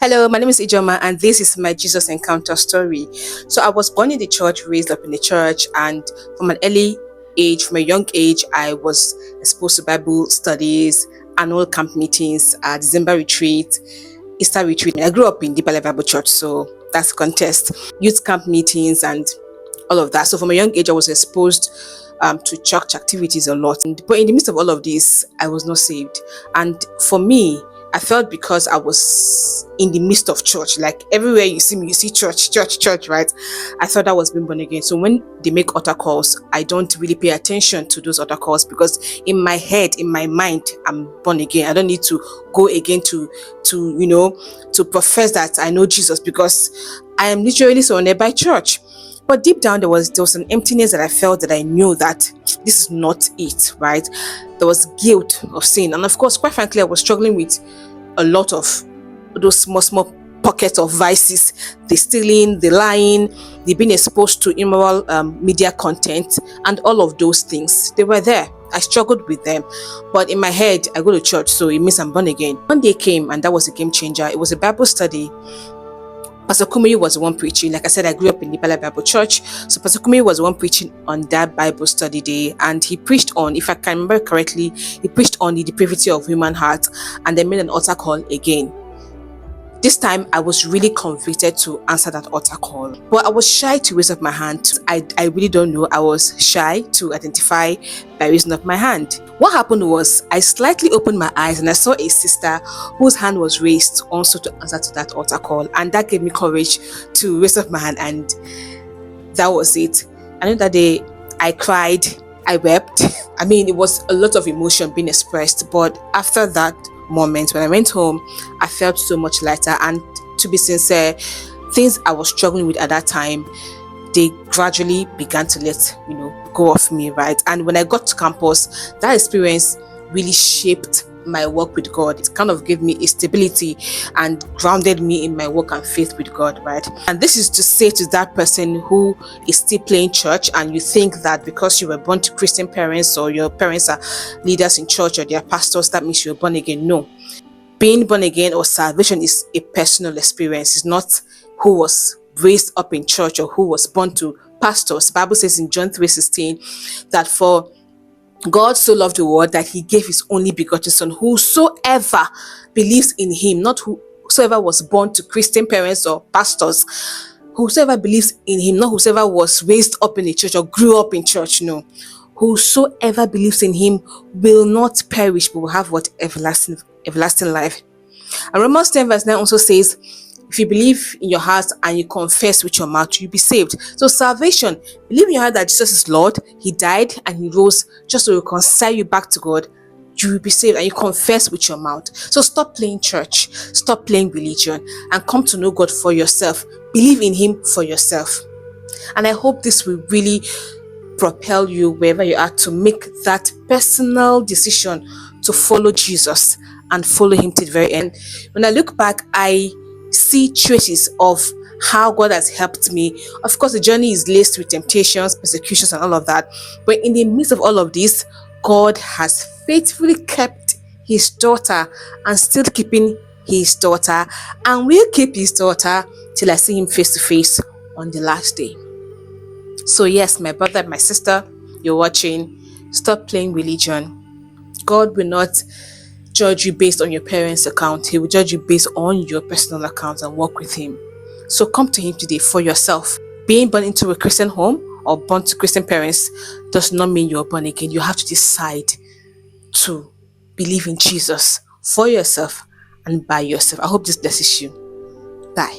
Hello, my name is Ijoma, and this is my Jesus Encounter story. So, I was born in the church, raised up in the church, and from an early age, from a young age, I was exposed to Bible studies, annual camp meetings, December retreat, Easter retreat. I grew up in Deeper Life Bible Church, so that's contest, youth camp meetings, and all of that. So, from a young age, I was exposed to church activities a lot. But in the midst of all of this, I was not saved. And for me, I felt because I was in the midst of church, like everywhere you see me, you see church, church, church, right? I thought I was being born again. So when they make altar calls, I don't really pay attention to those altar calls because in my head, in my mind, I'm born again. I don't need to go again to profess that I know Jesus because I am literally surrounded by church. But deep down, there was an emptiness that I felt, that I knew that this is not it, right? There was guilt of sin. And of course, quite frankly, I was struggling with a lot of those small pockets of vices, the stealing, the lying, the being exposed to immoral media content, and all of those things. They were there. I struggled with them. But in my head, I go to church, so it means I'm born again. One day came, and that was a game changer. It was a Bible study. Pastor Kumeyi was the one preaching. Like I said, I grew up in the Bible Church. So Pastor Kumeyi was the one preaching on that Bible study day. And he preached on, if I can remember correctly, he preached on the depravity of human heart. And they made an altar call again. This time, I was really convicted to answer that altar call. But I was shy to raise up my hand. I really don't know. I was shy to identify by raising up my hand. What happened was, I slightly opened my eyes and I saw a sister whose hand was raised also to answer to that altar call. And that gave me courage to raise up my hand, and that was it. I know that day I cried, I wept. I mean, it was a lot of emotion being expressed. But after that moment, when I went home, I felt so much lighter. And to be sincere, things I was struggling with at that time, they gradually began to let go of me, right? And when I got to campus, that experience really shaped my work with God. It kind of gave me a stability and grounded me in my work and faith with God, right? And this is to say to that person who is still playing church, and you think that because you were born to Christian parents, or your parents are leaders in church, or they are pastors, that means you're born again. No. Being born again or salvation is a personal experience. It's not who was raised up in church or who was born to pastors. The Bible says in John 3:16 that for God so loved the world that he gave his only begotten son, whosoever believes in him, not whosoever was born to Christian parents or pastors, whosoever believes in him, not whosoever was raised up in the church or grew up in church. No, whosoever believes in him will not perish but will have what? Everlasting life. And Romans 10 verse 9 also says, if you believe in your heart and you confess with your mouth, you'll be saved. So salvation, believe in your heart that Jesus is Lord, he died and he rose just to reconcile you back to God, you will be saved, and you confess with your mouth. So stop playing church, stop playing religion, and come to know God for yourself. Believe in him for yourself. And I hope this will really propel you wherever you are to make that personal decision to follow Jesus and follow him to the very end. When I look back, I see traces of how God has helped me. Of course, the journey is laced with temptations, persecutions, and all of that. But in the midst of all of this, God has faithfully kept his daughter and still keeping his daughter, and will keep his daughter till I see him face to face on the last day. So yes, my brother, my sister, you're watching, stop playing religion. God will not judge you based on your parents' account. He will judge you based on your personal account, and walk with him. So come to him today for yourself. Being born into a Christian home or born to Christian parents does not mean you're born again. You have to decide to believe in Jesus for yourself and by yourself. I hope this blesses you. Bye.